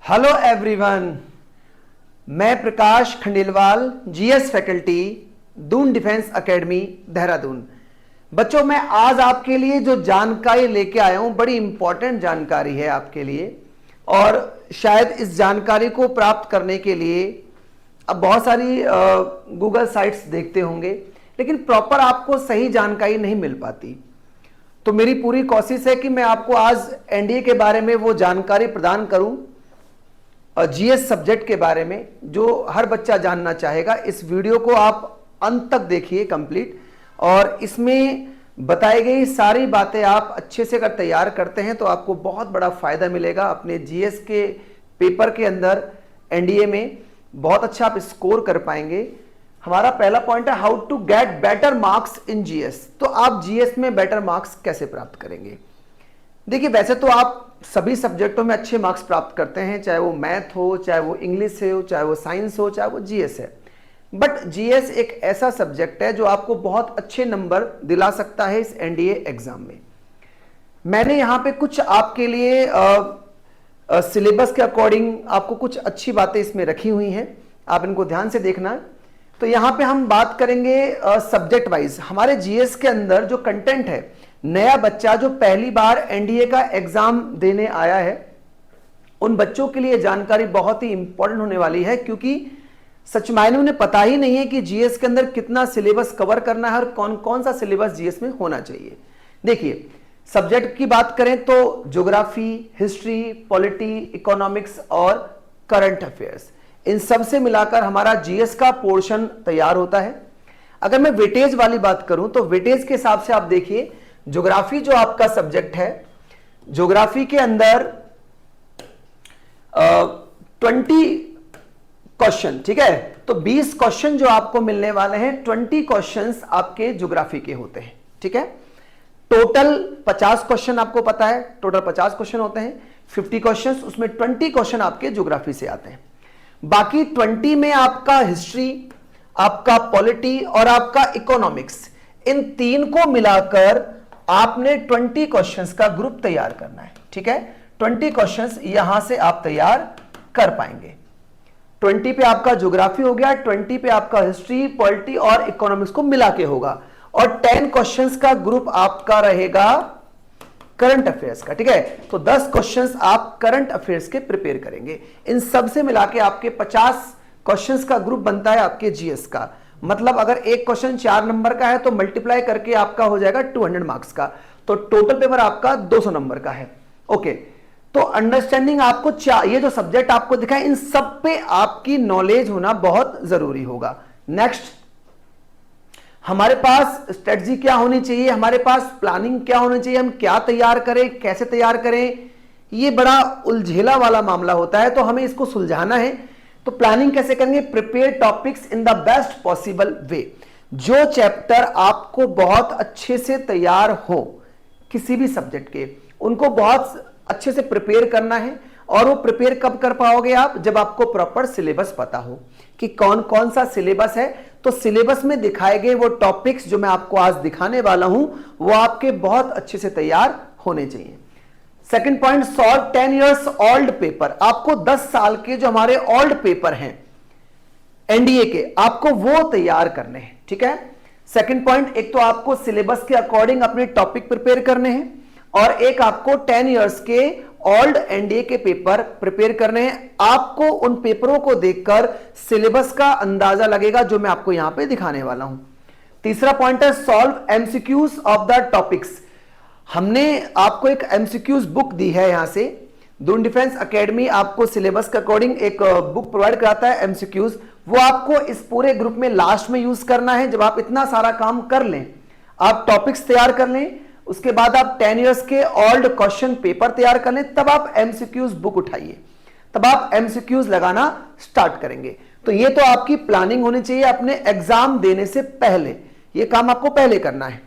Hello everyone, मैं Prakash Khandelwal, GS faculty, Doon defence academy, Dehradun. बच्चों, मैं आज आपके लिए जो जानकारी लेके आया हूं, बड़ी इंपॉर्टेंट जानकारी है आपके लिए। और शायद इस जानकारी को प्राप्त करने के लिए अब बहुत सारी गूगल साइट्स देखते होंगे, लेकिन प्रॉपर आपको सही जानकारी नहीं मिल पाती। तो मेरी पूरी कोशिश है कि मैं आपको आज एनडीए के बारे में वो जानकारी प्रदान करूं, जीएस सब्जेक्ट के बारे में, जो हर बच्चा जानना चाहेगा। इस वीडियो को आप अंत तक देखिए कंप्लीट, और इसमें बताई गई सारी बातें आप अच्छे से अगर तैयार करते हैं तो आपको बहुत बड़ा फायदा मिलेगा अपने जीएस के पेपर के अंदर। एनडीए में बहुत अच्छा आप स्कोर कर पाएंगे। हमारा पहला पॉइंट है how to get better marks in GS. तो आप जीएस में बेटर मार्क्स कैसे प्राप्त करेंगे? देखिए, वैसे तो आप सभी सब्जेक्टों में अच्छे मार्क्स प्राप्त करते हैं, चाहे वो मैथ हो, चाहे वो इंग्लिश हो, चाहे वो साइंस हो, चाहे वो जीएस है। बट जीएस एक ऐसा सब्जेक्ट है जो आपको बहुत अच्छे नंबर दिला सकता है इस एनडीए एग्जाम में। मैंने यहां पे कुछ आपके लिए सिलेबस के अकॉर्डिंग आपको कुछ अच्छी बातें इसमें रखी हुई हैं, आप इनको ध्यान से देखना। तो यहां पे हम बात करेंगे सब्जेक्ट वाइज। हमारे जीएस के अंदर जो कंटेंट है, नया बच्चा जो पहली बार एनडीए का एग्जाम देने आया है, उन बच्चों के लिए जानकारी बहुत ही इंपॉर्टेंट होने वाली है, क्योंकि सच मायने उन्हें पता ही नहीं है कि जीएस के अंदर कितना सिलेबस कवर करना है और कौन कौन सा सिलेबस जीएस में होना चाहिए। देखिए, सब्जेक्ट की बात करें तो ज्योग्राफी, हिस्ट्री, पॉलिटी, इकोनॉमिक्स और करंट अफेयर्स, इन सब से मिलाकर हमारा जीएस का पोर्शन तैयार होता है। अगर मैं वेटेज वाली बात करूं तो वेटेज के हिसाब से आप देखिए, ज्योग्राफी जो आपका सब्जेक्ट है, ज्योग्राफी के अंदर 20 क्वेश्चन, ठीक है, तो 20 क्वेश्चन जो आपको मिलने वाले हैं, 20 क्वेश्चंस आपके ज्योग्राफी के होते हैं, ठीक है। टोटल 50 क्वेश्चन आपको पता है, टोटल 50 क्वेश्चन होते हैं, 50 क्वेश्चंस, उसमें 20 क्वेश्चन आपके ज्योग्राफी से आते हैं। बाकी 20 में आपका हिस्ट्री, आपका पॉलिटी और आपका इकोनॉमिक्स, इन तीन को मिलाकर आपने 20 क्वेश्चंस का ग्रुप तैयार करना है, ठीक है। 20 क्वेश्चंस यहां से आप तैयार कर पाएंगे। 20 पे आपका ज्योग्राफी हो गया, 20 पे आपका हिस्ट्री, पॉलिटी और इकोनॉमिक्स को मिला के होगा, और 10 क्वेश्चंस का ग्रुप आपका रहेगा करंट अफेयर्स का, ठीक है। तो 10 क्वेश्चंस आप करंट अफेयर्स के प्रिपेयर करेंगे। इन सब से मिला के आपके 50 क्वेश्चंस का ग्रुप बनता है आपके जीएस का। मतलब अगर एक क्वेश्चन 4 नंबर का है तो मल्टीप्लाई करके आपका हो जाएगा 200 मार्क्स का, तो टोटल पेपर आपका 200 नंबर का है। ओके, तो अंडरस्टैंडिंग आपको ये जो सब्जेक्ट आपको दिखा है, इन सब पे आपकी नॉलेज होना बहुत जरूरी होगा। नेक्स्ट, हमारे पास स्ट्रेटजी क्या होनी चाहिए, हमारे पास प्लानिंग क्या होनी चाहिए, हम क्या तैयार करें, कैसे तैयार करें, ये बड़ा उलझेला वाला मामला होता है, तो हमें इसको सुलझाना है। तो प्लानिंग कैसे करेंगे? Prepare topics in the best possible way. जो चैप्टर आपको बहुत अच्छे से तैयार हो किसी भी सब्जेक्ट के, उनको बहुत अच्छे से प्रिपेयर करना है। और वो प्रिपेयर कब कर पाओगे आप? जब आपको प्रॉपर सिलेबस पता हो कि कौन कौन सा सिलेबस है। तो सिलेबस में दिखाए गए वो टॉपिक्स जो मैं आपको आज दिखाने वाला हूं, वो आपके बहुत अच्छे से तैयार होने चाहिए। Second point, solve 10 years old paper. आपको 10 साल के जो हमारे ओल्ड पेपर हैं एनडीए के, आपको वो तैयार करने हैं, ठीक है। सेकंड पॉइंट, एक तो आपको सिलेबस के अकॉर्डिंग अपने टॉपिक प्रिपेयर करने हैं, और एक आपको 10 इयर्स के ओल्ड एनडीए के पेपर प्रिपेयर करने हैं। आपको उन पेपरों को देखकर सिलेबस का अंदाजा लगेगा, जो मैं आपको यहां पे दिखाने वाला हूं। तीसरा पॉइंट है solve MCQs of the topics. हमने आपको एक एमसीक्यूज बुक दी है, यहां से दून डिफेंस एकेडमी आपको सिलेबस के अकॉर्डिंग एक बुक प्रोवाइड कराता है एमसीक्यूज। वो आपको इस पूरे ग्रुप में लास्ट में यूज करना है। जब आप इतना सारा काम कर लें, आप टॉपिक्स तैयार कर लें, उसके बाद आप 10 इयर्स के ओल्ड क्वेश्चन पेपर तैयार कर लें, तब आप एमसीक्यूज बुक उठाइए, तब आप एमसीक्यूज लगाना स्टार्ट करेंगे। तो ये तो आपकी प्लानिंग होनी चाहिए अपने एग्जाम देने से पहले, ये काम आपको पहले करना है।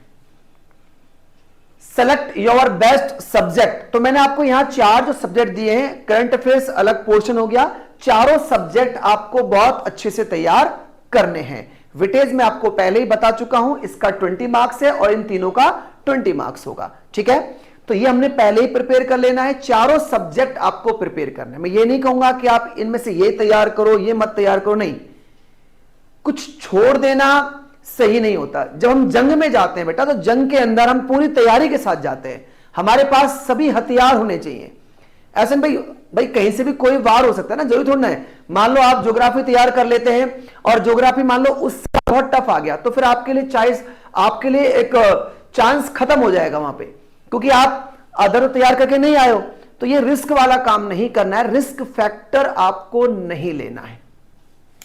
Select your best subject. तो मैंने आपको यहां 4 जो सब्जेक्ट दिए हैं, करंट अफेयर्स अलग पोर्शन हो गया, चारों सब्जेक्ट आपको बहुत अच्छे से तैयार करने हैं। वेटेज में आपको पहले ही बता चुका हूं, इसका 20 मार्क्स है और इन तीनों का 20 मार्क्स होगा, ठीक है। तो ये हमने पहले ही प्रिपेयर कर लेना है। चारों सब्जेक्ट आपको प्रिपेयर करना है। मैं ये नहीं कहूंगा कि आप इनमें से ये तैयार करो, ये मत तैयार करो, नहीं, कुछ छोड़ देना सही नहीं होता। जब हम जंग में जाते हैं बेटा, तो जंग के अंदर हम पूरी तैयारी के साथ जाते हैं, हमारे पास सभी हथियार होने चाहिए। ऐसे भाई कहीं से भी कोई वार हो सकता है ना, जरूरी थोड़ा ना है। मान लो आप ज्योग्राफी तैयार कर लेते हैं और ज्योग्राफी मान लो उससे बहुत टफ आ गया, तो फिर आपके लिए एक चांस खत्म हो जाएगा वहां पे, क्योंकि आप अदर तैयार करके नहीं आए हो। तो ये रिस्क वाला काम नहीं करना है, रिस्क फैक्टर आपको नहीं लेना है,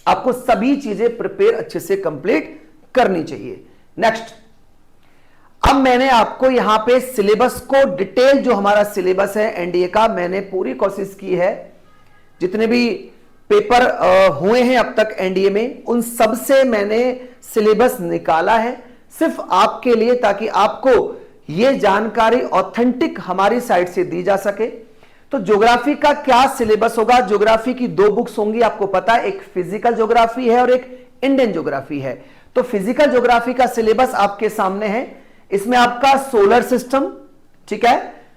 आपको सभी चीजें प्रिपेयर अच्छे से कंप्लीट करनी चाहिए। नेक्स्ट, अब मैंने आपको यहां पे सिलेबस को डिटेल, जो हमारा सिलेबस है एनडीए का, मैंने पूरी कोशिश की है, जितने भी पेपर हुए हैं अब तक एनडीए में, उन सब से मैंने सिलेबस निकाला है सिर्फ आपके लिए, ताकि आपको यह जानकारी ऑथेंटिक हमारी साइड से दी जा सके। तो ज्योग्राफी का क्या सिलेबस होगा? ज्योग्राफी की 2 बुक्स होंगी, आपको पता है, एक फिजिकल ज्योग्राफी है और एक इंडियन ज्योग्राफी है। तो फिजिकल ज्योग्राफी का सिलेबस आपके सामने है। इसमें आपका सोलर सिस्टम, ठीक है,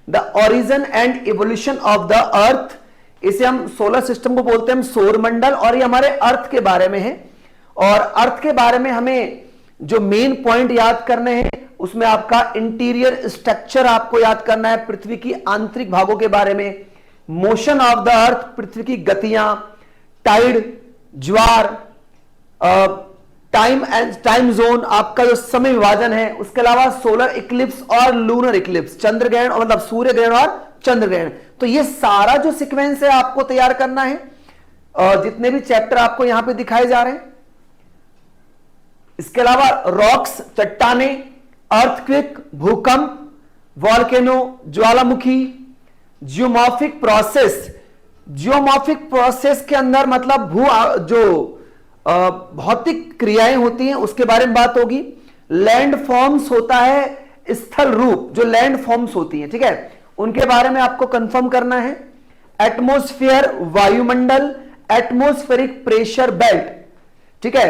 the origin and evolution of the earth, इसे हम सोलर सिस्टम को बोलते हैं, हम सौरमंडल, और ये हमारे अर्थ के बारे में है। और अर्थ के बारे में हमें जो मेन पॉइंट याद करने हैं, उसमें आपका इंटीरियर स्ट्रक्चर आपको याद करना है, पृथ्वी की आंतरिक भागों के बारे में, मोशन ऑफ द अर्थ, पृथ्वी की गतियां, टाइड, ज्वार, टाइम जोन, आपका जो समय विभाजन है, उसके अलावा सोलर इक्लिप्स और लूनर इक्लिप्स, चंद्र ग्रहण, मतलब सूर्य ग्रहण और चंद्र ग्रहण। तो ये सारा जो सीक्वेंस है आपको तैयार करना है, और जितने भी चैप्टर आपको यहां पे दिखाए जा रहे हैं। इसके अलावा रॉक्स, चट्टाने, अर्थक्वेक, भूकंप, वॉल्केनो, ज्वालामुखी, जियोमॉर्फिक प्रोसेस। जियोमॉर्फिक प्रोसेस के अंदर मतलब जो भौतिक क्रियाएं होती हैं उसके बारे में बात होगी। लैंड फॉर्म्स होता है, स्थल रूप, जो लैंड फॉर्म्स होती हैं, ठीक है, उनके बारे में आपको कंफर्म करना है। एटमॉस्फेयर, वायुमंडल, एटमॉस्फेरिक प्रेशर बेल्ट, ठीक है,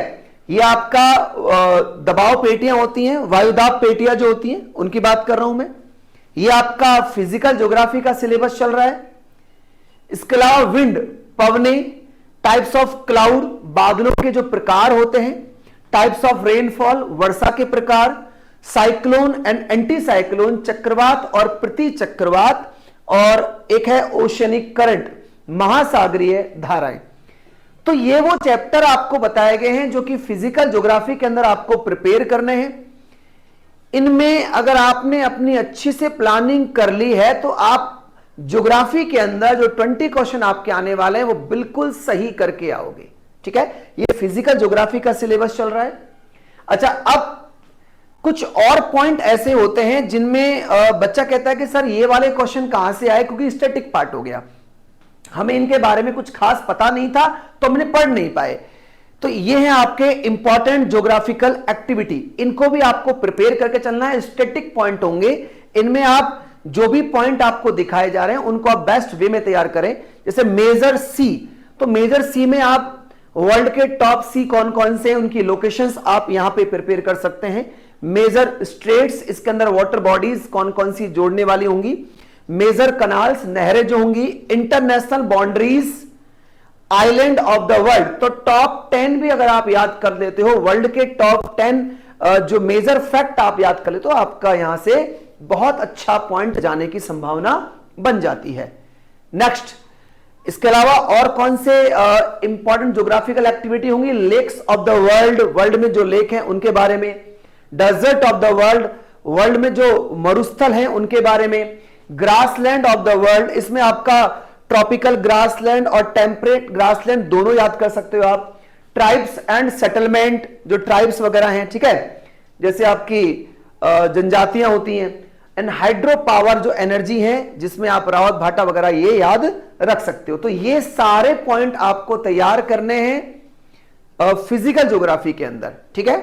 ये आपका दबाव पेटियां होती हैं, वायुदाब पेटियां जो होती हैं, उनकी बात कर रहा हूं मैं। ये आपका फिजिकल ज्योग्राफी का सिलेबस चल रहा है। इसके अलावा विंड, पवने, टाइप्स ऑफ क्लाउड, बादलों के जो प्रकार होते हैं, टाइप्स ऑफ रेनफॉल, वर्षा के प्रकार, साइक्लोन एंड एंटी साइक्लोन, चक्रवात और प्रति चक्रवात, और एक है ओशनिक करंट, महासागरीय धाराएं। तो ये वो चैप्टर आपको बताए गए हैं जो कि फिजिकल ज्योग्राफी के अंदर आपको प्रिपेयर करने हैं। इनमें अगर आपने अपनी अच्छी से प्लानिंग कर ली है, तो आप ज्योग्राफी के अंदर जो 20 क्वेश्चन आपके आने वाले हैं वो बिल्कुल सही करके आओगे, ठीक है। ये फिजिकल ज्योग्राफी का सिलेबस चल रहा है। अच्छा, अब कुछ और पॉइंट ऐसे होते हैं जिनमें बच्चा कहता है कि सर ये वाले क्वेश्चन कहां से आए, क्योंकि स्टैटिक पार्ट हो गया, हमें इनके बारे में कुछ खास पता नहीं था तो हमने पढ़ नहीं पाए। तो ये हैं आपके इंपॉर्टेंट ज्योग्राफिकल एक्टिविटी, इनको भी आपको प्रिपेयर करके चलना है। स्टैटिक पॉइंट होंगे, इनमें आप जो भी पॉइंट आपको दिखाए जा रहे हैं उनको आप बेस्ट वे में तैयार करें। जैसे मेजर सी, तो मेजर सी में आप वर्ल्ड के टॉप सी कौन कौन से हैं, उनकी लोकेशंस आप यहां पे प्रिपेयर कर सकते हैं। मेजर स्ट्रेट्स, इसके अंदर वाटर बॉडीज कौन कौन सी जोड़ने वाली होंगी। मेजर कनाल्स, नहरें जो होंगी। International boundaries, island of the world, तो टॉप 10 भी अगर आप याद कर लेते हो, वर्ल्ड के टॉप 10 जो मेजर फैक्ट आप याद कर लेते हो, आपका यहां से बहुत अच्छा पॉइंट जाने की संभावना बन जाती है। नेक्स्ट, इसके अलावा और कौन से इंपॉर्टेंट ज्योग्राफिकल एक्टिविटी होंगी। Lakes of the world, world में जो लेक हैं उनके बारे में। Desert of the world, world में जो मरुस्थल हैं उनके बारे में। ग्रासलैंड ऑफ द वर्ल्ड, इसमें आपका ट्रॉपिकल ग्रासलैंड और टेम्परेट ग्रासलैंड दोनों याद कर सकते हो आप। ट्राइब्स एंड सेटलमेंट, जो ट्राइब्स वगैरह हैं, ठीक है, जैसे आपकी जनजातियां होती हैं। एंड हाइड्रो पावर, जो एनर्जी है, जिसमें आप रावत भाटा वगैरह ये याद रख सकते हो। तो ये सारे पॉइंट आपको तैयार करने हैं फिजिकल ज्योग्राफी के अंदर, ठीक है।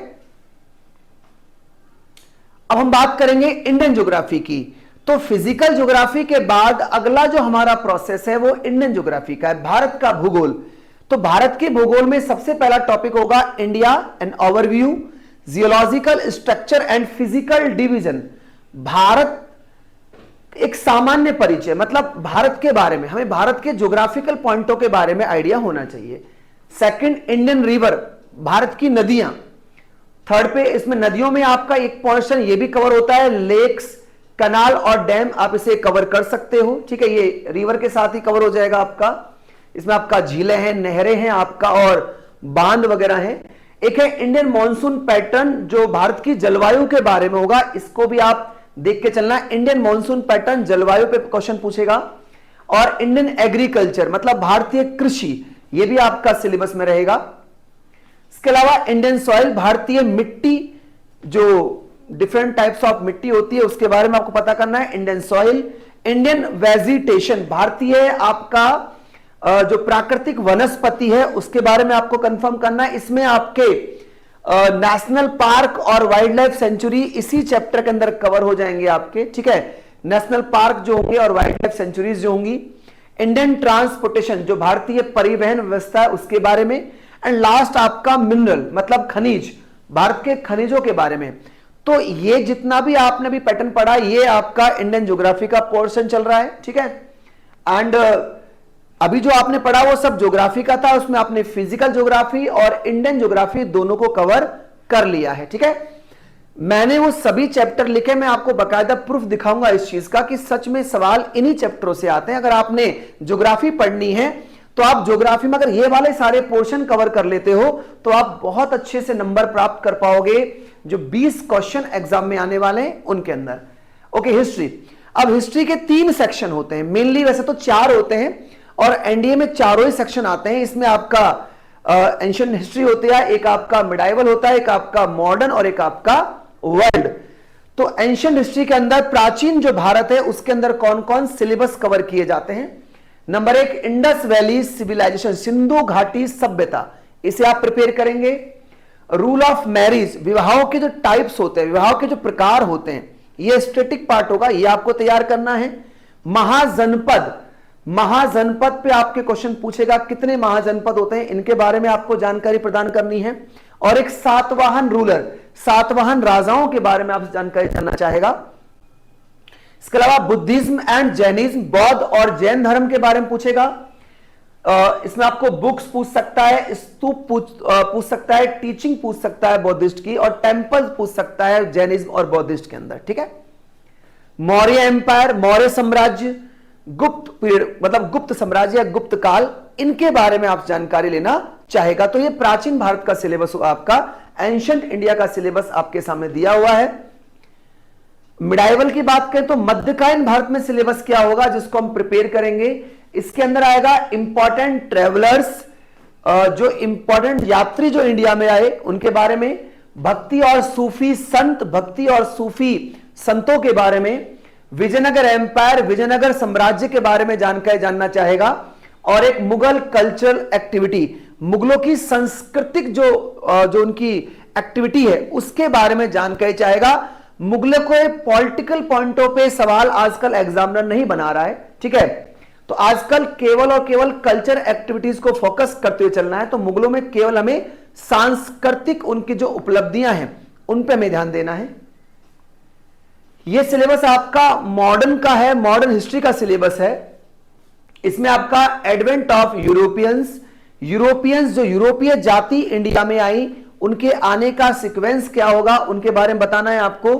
अब हम बात करेंगे इंडियन ज्योग्राफी की। तो फिजिकल ज्योग्राफी के बाद अगला जो हमारा प्रोसेस है वो इंडियन ज्योग्राफी का है, भारत का भूगोल। तो भारत के भूगोल में सबसे पहला टॉपिक होगा India an overview, geological structure and physical division. Bharat एक सामान्य परिचय, मतलब भारत के बारे में, हमें भारत के ज्योग्राफिकल पॉइंटों के बारे में आइडिया होना चाहिए। सेकंड, इंडियन रिवर, भारत की नदियां। थर्ड पे इसमें नदियों में आपका एक पोर्शन ये भी कवर होता है, लेक्स, कनाल और डैम, आप इसे कवर कर सकते हो, ठीक है। ये रिवर के साथ ही कवर हो जाएगा आपका। इसमें आपका झीलें हैं, नहरें हैं आपका, और बांध वगैरह हैं। एक है इंडियन मॉनसून पैटर्न, जो भारत की जलवायु के बारे में होगा, इसको भी आप देख के चलना। इंडियन मॉनसून पैटर्न जलवायु पे क्वेश्चन पूछेगा। और इंडियन एग्रीकल्चर, मतलब भारतीय कृषि, ये भी आपका सिलेबस में रहेगा। इसके अलावा इंडियन सॉइल, भारतीय मिट्टी, जो डिफरेंट टाइप्स ऑफ मिट्टी होती है उसके बारे में आपको पता करना है, इंडियन सॉइल। इंडियन वेजिटेशन, भारतीय आपका जो प्राकृतिक वनस्पति है उसके बारे में आपको कंफर्म करना है। इसमें आपके नेशनल पार्क और वाइल्ड लाइफ सेंचुरी इसी चैप्टर के अंदर कवर हो जाएंगे आपके, ठीक है। नेशनल पार्क जो होंगे और वाइल्ड लाइफ सेंचुरीज जो होंगी। इंडियन ट्रांसपोर्टेशन, जो भारतीय परिवहन व्यवस्था है उसके बारे में। एंड लास्ट आपका मिनरल, मतलब खनिज, भारत के खनिजों के बारे में। तो ये जितना भी आपने भी पैटर्न पढ़ा, ये आपका इंडियन ज्योग्राफी का पोर्शन चल रहा है, ठीक है। एंड अभी जो आपने पढ़ा वो सब ज्योग्राफी का था, उसमें आपने फिजिकल ज्योग्राफी और इंडियन ज्योग्राफी दोनों को कवर कर लिया है, ठीक है। मैंने वो सभी चैप्टर लिखे, मैं आपको बकायदा प्रूफ दिखाऊंगा इस चीज का कि सच में सवाल इन्हीं चैप्टरों से आते हैं। अगर आपने ज्योग्राफी पढ़नी है तो आप ज्योग्राफी में अगर ये वाले सारे पोर्शन कवर कर लेते हो तो आप बहुत अच्छे से नंबर प्राप्त कर पाओगे जो 20 क्वेश्चन एग्जाम में आने वाले हैं उनके अंदर। Okay, history. अब हिस्ट्री के 3 सेक्शन होते हैं मेनली, वैसे तो 4 होते हैं और एनडीए में चारों ही सेक्शन आते हैं। इसमें आपका एंशिएंट हिस्ट्री होती है, एक आपका मिडाइवल होता है, एक आपका मॉडर्न और एक आपका वर्ल्ड। तो एंशिएंट हिस्ट्री के अंदर प्राचीन जो भारत है उसके अंदर कौन कौन सिलेबस कवर किए जाते हैं। Number 1, Indus valley civilization, Sindhu घाटी सभ्यता, इसे आप प्रिपेयर करेंगे। रूल ऑफ मैरिज, विवाहों के जो टाइप्स होते हैं, विवाहों के जो प्रकार होते हैं, ये स्टैटिक पार्ट होगा, ये आपको तैयार करना है। महाजनपद, महाजनपद पे आपके क्वेश्चन पूछेगा, कितने महाजनपद होते हैं, इनके बारे में आपको जानकारी प्रदान करनी है। और एक सातवाहन रूलर, सातवाहन राजाओं के बारे में आप जानकारी जानना चाहेगा। इसके अलावा बुद्धिज्म एंड जैनिज्म, बौद्ध और जैन धर्म के बारे में पूछेगा। इसमें आपको बुक्स पूछ सकता है, स्तूप पूछ सकता है, टीचिंग पूछ सकता है बौद्धिस्ट की, और टेम्पल पूछ सकता है जैनिज्म और बौद्धिस्ट के अंदर, ठीक है। मौर्य एम्पायर, मौर्य साम्राज्य, गुप्त पीरियड मतलब गुप्त साम्राज्य या गुप्त काल, इनके बारे में आप जानकारी लेना चाहेगा। तो ये प्राचीन भारत का सिलेबस हुआ आपका, एंशिएंट इंडिया का सिलेबस आपके सामने दिया हुआ है। मिडाइवल की बात करें तो मध्यकालीन भारत में सिलेबस क्या होगा जिसको हम प्रिपेयर करेंगे। इसके अंदर आएगा इंपॉर्टेंट ट्रेवलर्स, जो इंपॉर्टेंट यात्री जो इंडिया में आए उनके बारे में, भक्ति और सूफी संत, भक्ति और सूफी संतों के बारे में, विजयनगर एम्पायर, विजयनगर साम्राज्य के बारे में जानकारी जानना चाहेगा, और एक मुगल कल्चरल एक्टिविटी, मुगलों की सांस्कृतिक जो उनकी एक्टिविटी है उसके बारे में जानकारी चाहेगा। मुगलों को पॉलिटिकल पॉइंटों पे सवाल आजकल एग्जामिनर नहीं बना रहा है, ठीक है। तो आजकल केवल और केवल कल्चर एक्टिविटीज को फोकस करते हुए चलना है। तो मुगलों में केवल हमें सांस्कृतिक उनकी जो उपलब्धियां हैं उन पे हमें ध्यान देना है। यह सिलेबस आपका मॉडर्न का है, मॉडर्न हिस्ट्री का सिलेबस है। इसमें आपका एडवेंट ऑफ यूरोपियंस, यूरोपियंस जो यूरोपीय जाति इंडिया में आई उनके आने का सीक्वेंस क्या होगा उनके बारे में बताना है आपको।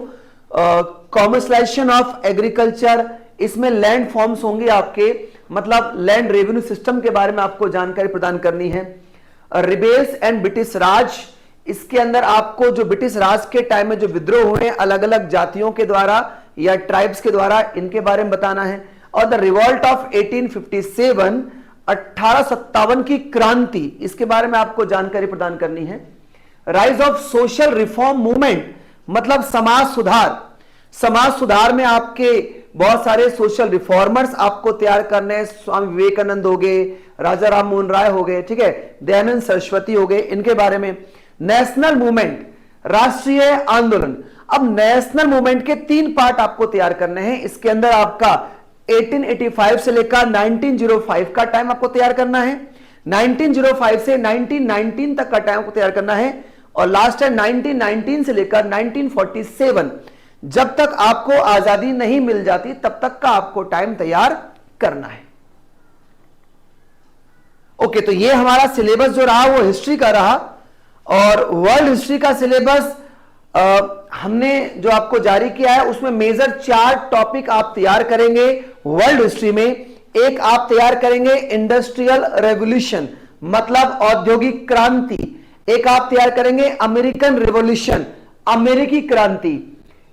कॉमर्शलाइजेशन ऑफ एग्रीकल्चर, इसमें लैंड फॉर्म्स होंगे आपके, मतलब लैंड रेवेन्यू सिस्टम के बारे में आपको जानकारी प्रदान करनी है। रिबेल्स एंड ब्रिटिश राज, इसके अंदर आपको जो ब्रिटिश राज के टाइम में जो विद्रोह हुए अलग अलग जातियों के द्वारा या ट्राइब्स के द्वारा, इनके बारे में बताना है। और द रिवॉल्ट ऑफ 1857, 1857 की क्रांति, इसके बारे में आपको जानकारी प्रदान करनी है। Rise of social reform movement, मतलब समाज सुधार, समाज सुधार में आपके बहुत सारे सोशल रिफॉर्मर्स आपको तैयार करने हैं। स्वामी विवेकानंद हो गए, राजा राम मोहन राय हो गए, ठीक है, दयानंद सरस्वती हो गए, इनके बारे में। नेशनल मूवमेंट, राष्ट्रीय आंदोलन। अब नेशनल मूवमेंट के 3 पार्ट आपको तैयार करने हैं। इसके अंदर आपका 1885 से लेकर 1905 का टाइम आपको तैयार करना है, 1905 से 1919 तक का टाइम आपको तैयार करना है, और लास्ट है 1919 से लेकर 1947 जब तक आपको आजादी नहीं मिल जाती तब तक का आपको टाइम तैयार करना है। ओके, तो ये हमारा सिलेबस जो रहा वो हिस्ट्री का रहा, और वर्ल्ड हिस्ट्री का सिलेबस हमने जो आपको जारी किया है उसमें मेजर 4 टॉपिक आप तैयार करेंगे वर्ल्ड हिस्ट्री में। एक आप तैयार करेंगे इंडस्ट्रियल रेवोल्यूशन, मतलब औद्योगिक क्रांति। एक आप तैयार करेंगे अमेरिकन रिवॉल्यूशन, अमेरिकी क्रांति।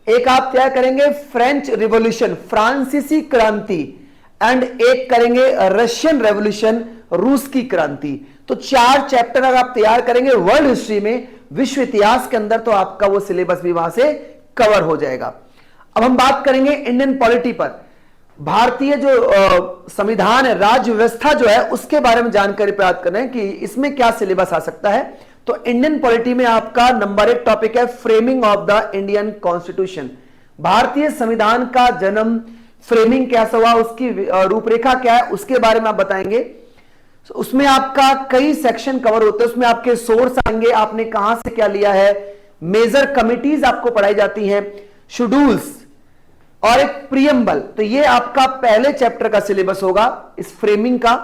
एक आप तैयार करेंगे फ्रेंच रिवॉल्यूशन, फ्रांसीसी क्रांति। एंड एक करेंगे रशियन रेवोल्यूशन, रूस की क्रांति। तो 4 चैप्टर अगर आप तैयार करेंगे वर्ल्ड हिस्ट्री में, विश्व इतिहास के अंदर, तो आपका वो सिलेबस भी वहां से कवर हो जाएगा। अब हम बात करेंगे इंडियन पॉलिटी पर। भारतीय जो संविधान है, राज्य व्यवस्था जो है, उसके बारे में जानकारी प्राप्त कर रहे हैं कि इसमें क्या सिलेबस आ सकता है। तो इंडियन पॉलिटी में आपका नंबर 1 टॉपिक है framing of the Indian constitution. भारतीय संविधान का जन्म, फ्रेमिंग कैसा हुआ, उसकी रूपरेखा क्या है, उसके बारे में आप बताएंगे। उसमें आपका कई सेक्शन कवर होते हैं, उसमें आपके सोर्स आएंगे, आपने कहां से क्या लिया है, मेजर कमिटीज आपको पढ़ाई जाती हैं, शेड्यूल्स और एक प्रियम्बल। तो ये आपका पहले चैप्टर का सिलेबस होगा इस फ्रेमिंग का।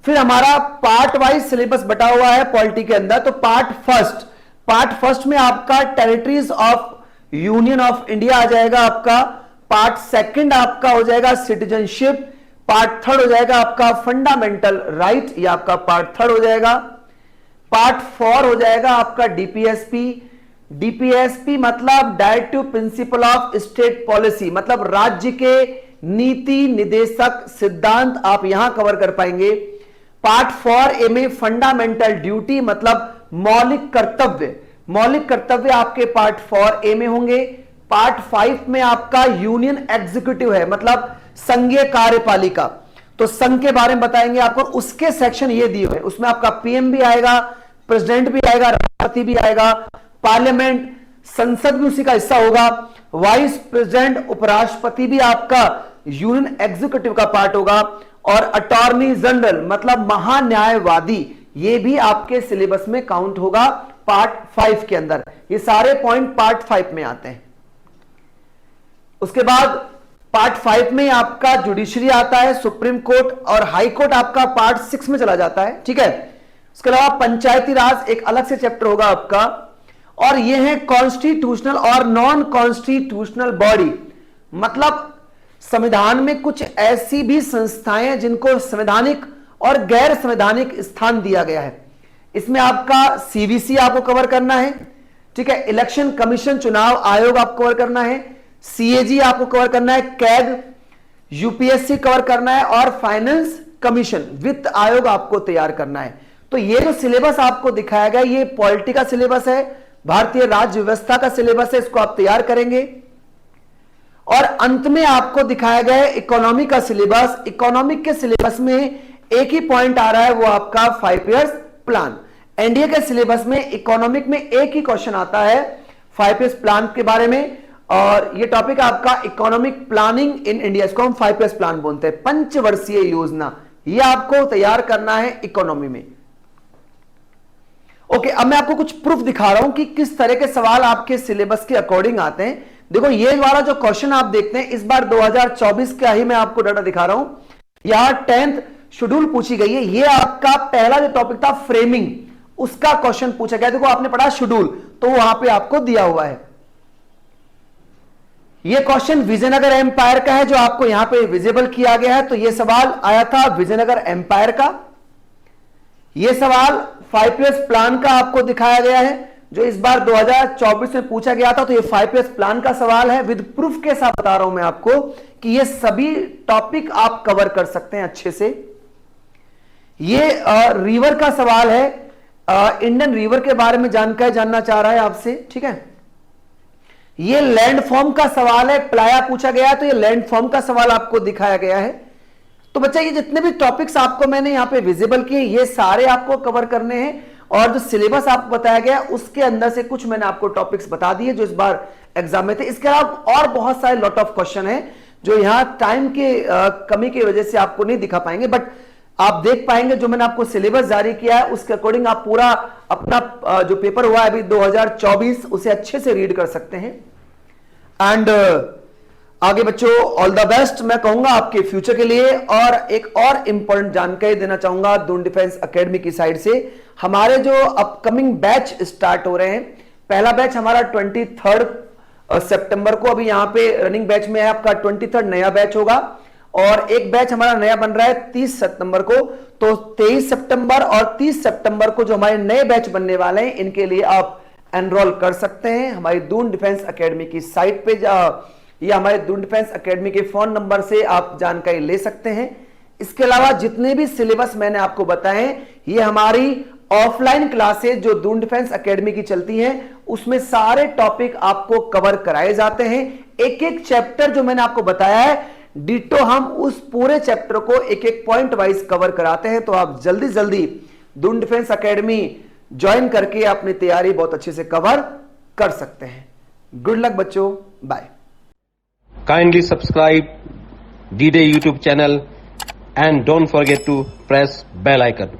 फिर हमारा पार्ट वाइज सिलेबस बटा हुआ है पॉलिटी के अंदर। तो पार्ट फर्स्ट में आपका territories of union of India आ जाएगा आपका। पार्ट सेकंड आपका हो जाएगा सिटीजनशिप। पार्ट थर्ड हो जाएगा आपका फंडामेंटल राइट, ये आपका पार्ट थर्ड हो जाएगा। पार्ट 4 हो जाएगा आपका डीपीएसपी। डीपीएसपी मतलब directive principle of state policy, मतलब राज्य के नीति निदेशक सिद्धांत आप यहां कवर कर पाएंगे। पार्ट 4A में फंडामेंटल ड्यूटी, मतलब मौलिक कर्तव्य। मौलिक कर्तव्य आपके पार्ट 4A में होंगे। पार्ट 5 में आपका यूनियन एग्जीक्यूटिव है, मतलब संघीय कार्यपालिका। तो संघ के बारे में बताएंगे आपको, उसके सेक्शन ये दिए हुए, उसमें आपका पीएम भी आएगा, प्रेसिडेंट भी आएगा, राष्ट्रपति भी आएगा, पार्लियामेंट, संसद भी उसी का हिस्सा होगा, वाइस प्रेसिडेंट, उपराष्ट्रपति भी आपका यूनियन एग्जीक्यूटिव का पार्ट होगा, और अटॉर्नी जनरल मतलब महान्यायवादी, ये भी आपके सिलेबस में काउंट होगा पार्ट 5 के अंदर। ये सारे पॉइंट पार्ट 5 में आते हैं। उसके बाद पार्ट 5 में आपका जुडिशरी आता है, सुप्रीम कोर्ट और हाई कोर्ट आपका पार्ट 6 में चला जाता है, ठीक है। उसके अलावा पंचायती राज एक अलग से चैप्टर होगा आपका, और ये है कॉन्स्टिट्यूशनल और नॉन कॉन्स्टिट्यूशनल बॉडी, मतलब संविधान में कुछ ऐसी भी संस्थाएं हैं जिनको संवैधानिक और गैर संवैधानिक स्थान दिया गया है। इसमें आपका सीवीसी आपको कवर करना है, ठीक है। इलेक्शन कमीशन, चुनाव आयोग आपको कवर करना है, सीएजी आपको कवर करना है, कैग, यूपीएससी कवर करना है, और फाइनेंस कमीशन, वित्त आयोग आपको तैयार करना है। तो ये जो सिलेबस आपको दिखाया गया, ये पॉलिटी का सिलेबस है, भारतीय राज्य व्यवस्था का सिलेबस है, इसको आप तैयार करेंगे। और अंत में आपको दिखाया गया है इकोनॉमी का सिलेबस। इकोनॉमिक के सिलेबस में एक ही पॉइंट आ रहा है, वो आपका 5 ईयर्स प्लान। एनडीए के सिलेबस में इकोनॉमिक में एक ही क्वेश्चन आता है 5 ईयर्स प्लान के बारे में, और ये टॉपिक आपका इकोनॉमिक प्लानिंग इन इंडिया, इसको हम 5 ईयर्स प्लान बोलते हैं, पंचवर्षीय योजना। ये आपको तैयार करना है इकोनॉमी में। ओके, अब मैं आपको कुछ प्रूफ दिखा रहा हूं कि किस तरह के सवाल आपके सिलेबस के अकॉर्डिंग आते हैं। देखो, ये वाला जो क्वेश्चन आप देखते हैं, इस बार 2024 का ही मैं आपको डाटा दिखा रहा हूं। यहां 10th शेड्यूल पूछी गई है। ये आपका पहला जो टॉपिक था फ्रेमिंग, उसका क्वेश्चन पूछा गया। देखो, आपने पढ़ा शेड्यूल, तो वहां पे आपको दिया हुआ है। ये क्वेश्चन विजयनगर एम्पायर का है, जो आपको यहां पे विजिबल किया गया है। तो ये सवाल आया था विजयनगर एम्पायर का। ये सवाल 5 ईयर्स प्लान का आपको दिखाया गया है, जो इस बार 2024 में पूछा गया था। तो ये 5 ईयर्स प्लान का सवाल है, विद प्रूफ के साथ बता रहा हूं मैं आपको कि ये सभी टॉपिक आप कवर कर सकते हैं अच्छे से। ये रिवर का सवाल है, इंडियन रिवर के बारे में जानकारी जानना चाह रहा है आपसे, ठीक है। ये लैंडफॉर्म का सवाल है, प्लाया पूछा गया है, तो ये लैंडफॉर्म का सवाल आपको दिखाया गया है। तो बच्चा, ये जितने भी टॉपिक्स आपको मैंने यहां पे विजिबल किए, ये सारे आपको कवर करने हैं। और जो सिलेबस आपको बताया गया उसके अंदर से कुछ मैंने आपको टॉपिक्स बता दिए जो इस बार एग्जाम में थे। इसके अलावा और बहुत सारे लॉट ऑफ क्वेश्चन है जो यहां टाइम के कमी की वजह से आपको नहीं दिखा पाएंगे, बट आप देख पाएंगे जो मैंने आपको सिलेबस जारी किया है उसके अकॉर्डिंग आप पूरा अपना जो पेपर हुआ है अभी 2024 उसे अच्छे से रीड कर सकते हैं। एंड आगे बच्चों ऑल द बेस्ट मैं कहूंगा आपके फ्यूचर के लिए। और एक और इंपॉर्टेंट जानकारी देना चाहूंगा दून डिफेंस एकेडमी की साइड से, हमारे जो अपकमिंग बैच स्टार्ट हो रहे हैं, पहला बैच हमारा 23 सितंबर को अभी यहां पे रनिंग बैच में है, आपका 23 नया बैच होगा। और एक बैच हमारा नया बन रहा है 30 सितंबर को। तो 23 सितंबर और 30 सितंबर को जो हमारे नए बैच बनने वाले हैं, इनके लिए आप एनरोल कर सकते हैं हमारी दून डिफेंस एकेडमी की साइट पे या हमारे दून डिफेंस एकेडमी के फोन नंबर से आप जानकारी ले सकते हैं। इसके अलावा जितने भी सिलेबस मैंने आपको बताए, ये हमारी ऑफलाइन क्लासेस जो दून डिफेंस एकेडमी की चलती हैं, उसमें सारे टॉपिक आपको कवर कराए जाते हैं। एक एक चैप्टर जो मैंने आपको बताया है, डिटो हम उस पूरे चैप्टर को एक एक पॉइंट वाइज कवर कराते हैं। तो आप जल्दी जल्दी दून डिफेंस एकेडमी ज्वाइन करके अपनी तैयारी बहुत अच्छे से कवर कर सकते हैं। गुड लक बच्चों, bye. Kindly subscribe D-Day YouTube channel and don't forget to press bell icon.